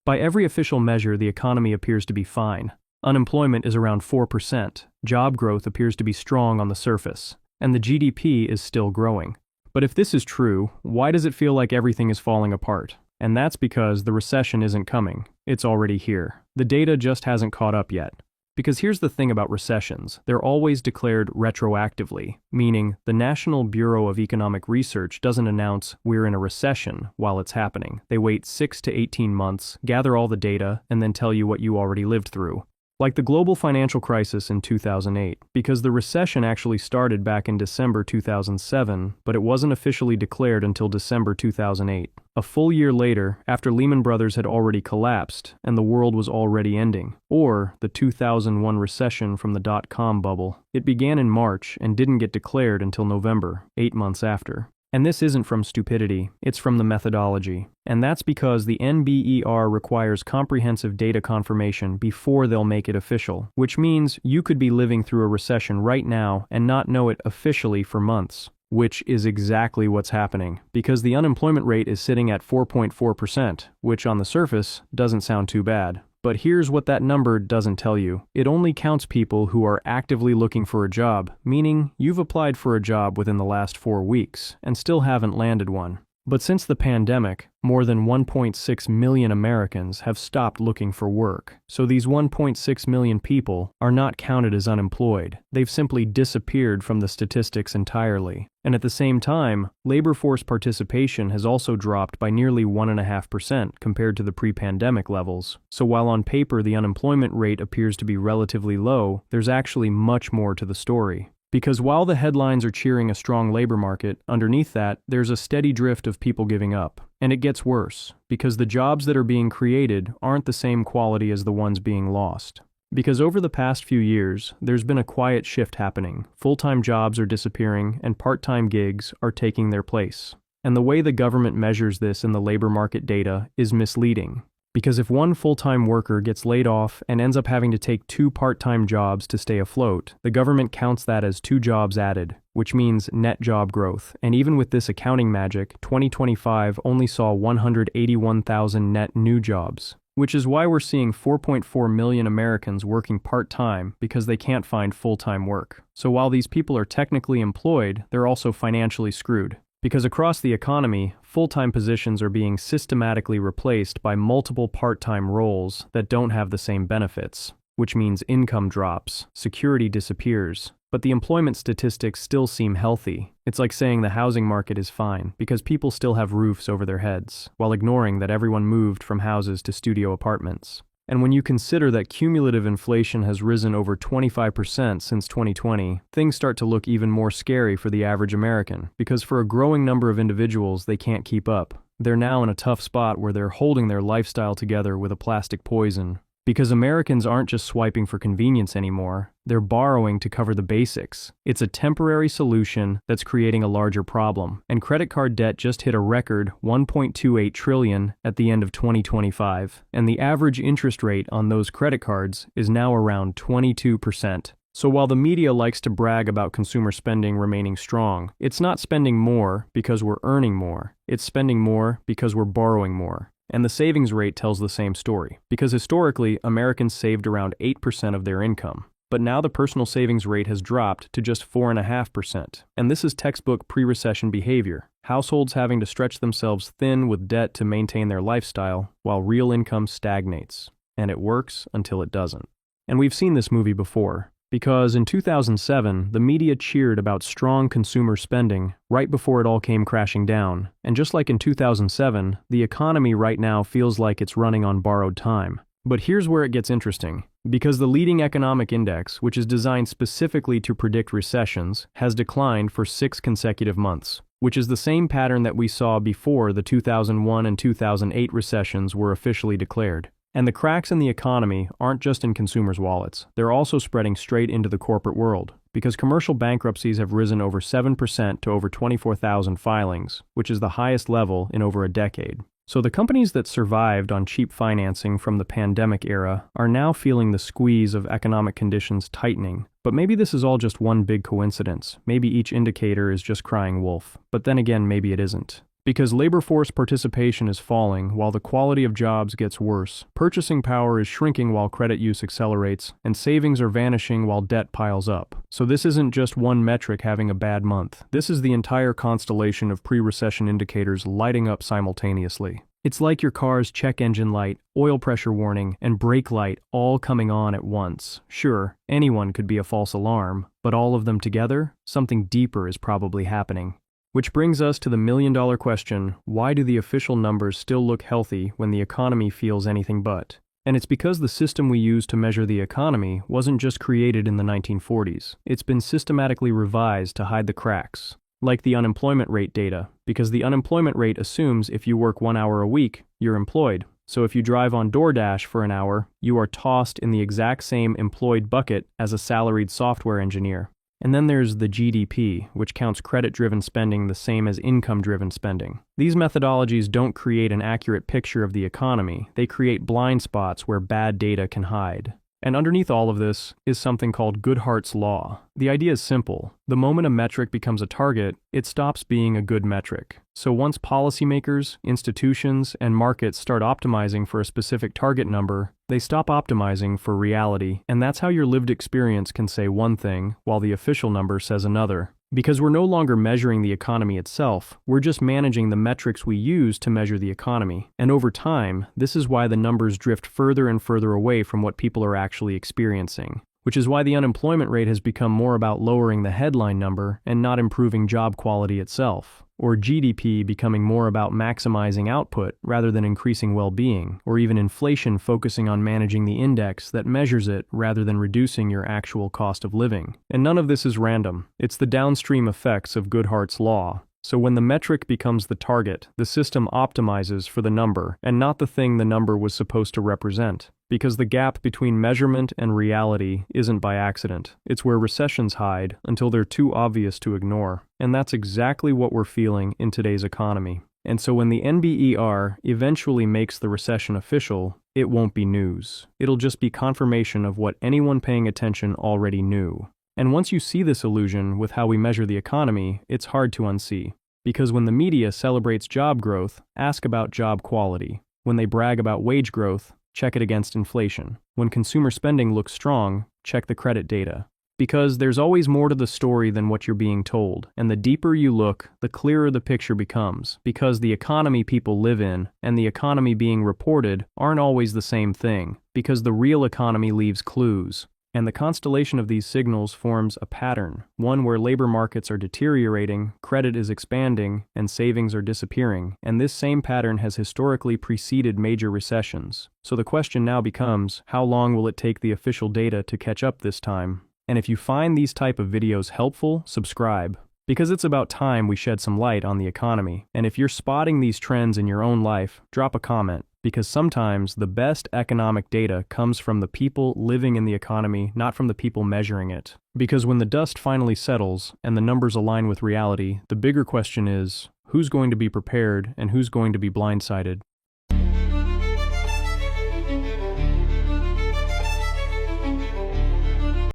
By every official measure, the economy appears to be fine. Unemployment is around 4%, job growth appears to be strong on the surface, and the GDP is still growing. But if this is true, why does it feel like everything is falling apart? And that's because the recession isn't coming. It's already here. The data just hasn't caught up yet. Because here's the thing about recessions, they're always declared retroactively, meaning the National Bureau of Economic Research doesn't announce we're in a recession while it's happening. They wait 6 to 18 months, gather all the data, and then tell you what you already lived through. Like the global financial crisis in 2008, because the recession actually started back in December 2007, but it wasn't officially declared until December 2008. A full year later, after Lehman Brothers had already collapsed and the world was already ending, or the 2001 recession from the dot-com bubble. It began in March and didn't get declared until November, 8 months after. And this isn't from stupidity, it's from the methodology. And that's because the NBER requires comprehensive data confirmation before they'll make it official, which means you could be living through a recession right now and not know it officially for months. Which is exactly what's happening, because the unemployment rate is sitting at 4.4%, which on the surface doesn't sound too bad. But here's what that number doesn't tell you. It only counts people who are actively looking for a job, meaning you've applied for a job within the last 4 weeks and still haven't landed one. But since the pandemic, more than 1.6 million Americans have stopped looking for work. So these 1.6 million people are not counted as unemployed. They've simply disappeared from the statistics entirely. And at the same time, labor force participation has also dropped by nearly 1.5% compared to the pre-pandemic levels. So while on paper the unemployment rate appears to be relatively low, there's actually much more to the story. Because while the headlines are cheering a strong labor market, underneath that, there's a steady drift of people giving up. And it gets worse, because the jobs that are being created aren't the same quality as the ones being lost. Because over the past few years, there's been a quiet shift happening. Full-time jobs are disappearing, and part-time gigs are taking their place. And the way the government measures this in the labor market data is misleading. Because if one full-time worker gets laid off and ends up having to take 2 part-time jobs to stay afloat, the government counts that as 2 jobs added, which means net job growth. And even with this accounting magic, 2025 only saw 181,000 net new jobs. Which is why we're seeing 4.4 million Americans working part-time because they can't find full-time work. So while these people are technically employed, they're also financially screwed. Because across the economy, full-time positions are being systematically replaced by multiple part-time roles that don't have the same benefits, which means income drops, security disappears, but the employment statistics still seem healthy. It's like saying the housing market is fine because people still have roofs over their heads, while ignoring that everyone moved from houses to studio apartments. And when you consider that cumulative inflation has risen over 25% since 2020, things start to look even more scary for the average American, because for a growing number of individuals, they can't keep up. They're now in a tough spot where they're holding their lifestyle together with a plastic poison. Because Americans aren't just swiping for convenience anymore, they're borrowing to cover the basics. It's a temporary solution that's creating a larger problem, and credit card debt just hit a record $1.28 trillion at the end of 2025, and the average interest rate on those credit cards is now around 22%. So while the media likes to brag about consumer spending remaining strong, it's not spending more because we're earning more. It's spending more because we're borrowing more. And the savings rate tells the same story, because historically, Americans saved around 8% of their income. But now the personal savings rate has dropped to just 4.5%. And this is textbook pre-recession behavior. Households having to stretch themselves thin with debt to maintain their lifestyle, while real income stagnates. And it works until it doesn't. And we've seen this movie before. Because in 2007, the media cheered about strong consumer spending right before it all came crashing down. And just like in 2007, the economy right now feels like it's running on borrowed time. But here's where it gets interesting. Because the leading economic index, which is designed specifically to predict recessions, has declined for 6 consecutive months, which is the same pattern that we saw before the 2001 and 2008 recessions were officially declared. And the cracks in the economy aren't just in consumers' wallets, they're also spreading straight into the corporate world, because commercial bankruptcies have risen over 7% to over 24,000 filings, which is the highest level in over a decade. So the companies that survived on cheap financing from the pandemic era are now feeling the squeeze of economic conditions tightening. But maybe this is all just one big coincidence. Maybe each indicator is just crying wolf. But then again, maybe it isn't. Because labor force participation is falling while the quality of jobs gets worse, purchasing power is shrinking while credit use accelerates, and savings are vanishing while debt piles up. So this isn't just one metric having a bad month. This is the entire constellation of pre-recession indicators lighting up simultaneously. It's like your car's check engine light, oil pressure warning, and brake light all coming on at once. Sure, anyone could be a false alarm, but all of them together, something deeper is probably happening. Which brings us to the million-dollar question, why do the official numbers still look healthy when the economy feels anything but? And it's because the system we use to measure the economy wasn't just created in the 1940s. It's been systematically revised to hide the cracks. Like the unemployment rate data, because the unemployment rate assumes if you work 1 hour a week, you're employed. So if you drive on DoorDash for an hour, you are tossed in the exact same employed bucket as a salaried software engineer. And then there's the GDP, which counts credit-driven spending the same as income-driven spending. These methodologies don't create an accurate picture of the economy, they create blind spots where bad data can hide. And underneath all of this is something called Goodhart's Law. The idea is simple. The moment a metric becomes a target, it stops being a good metric. So once policymakers, institutions, and markets start optimizing for a specific target number, they stop optimizing for reality, and that's how your lived experience can say one thing while the official number says another. Because we're no longer measuring the economy itself, we're just managing the metrics we use to measure the economy. And over time, this is why the numbers drift further and further away from what people are actually experiencing. Which is why the unemployment rate has become more about lowering the headline number and not improving job quality itself. Or GDP becoming more about maximizing output rather than increasing well-being, or even inflation focusing on managing the index that measures it rather than reducing your actual cost of living. And none of this is random. It's the downstream effects of Goodhart's Law. So when the metric becomes the target, the system optimizes for the number and not the thing the number was supposed to represent. Because the gap between measurement and reality isn't by accident. It's where recessions hide until they're too obvious to ignore. And that's exactly what we're feeling in today's economy. And so when the NBER eventually makes the recession official, it won't be news. It'll just be confirmation of what anyone paying attention already knew. And once you see this illusion with how we measure the economy, it's hard to unsee. Because when the media celebrates job growth, ask about job quality. When they brag about wage growth, check it against inflation. When consumer spending looks strong, check the credit data. Because there's always more to the story than what you're being told, and the deeper you look, the clearer the picture becomes. Because the economy people live in and the economy being reported aren't always the same thing. Because the real economy leaves clues. And the constellation of these signals forms a pattern, one where labor markets are deteriorating, credit is expanding, and savings are disappearing, and this same pattern has historically preceded major recessions. So the question now becomes, how long will it take the official data to catch up this time? And if you find these type of videos helpful, subscribe. Because it's about time we shed some light on the economy. And if you're spotting these trends in your own life, drop a comment. Because sometimes the best economic data comes from the people living in the economy, not from the people measuring it. Because when the dust finally settles and the numbers align with reality, the bigger question is, who's going to be prepared and who's going to be blindsided?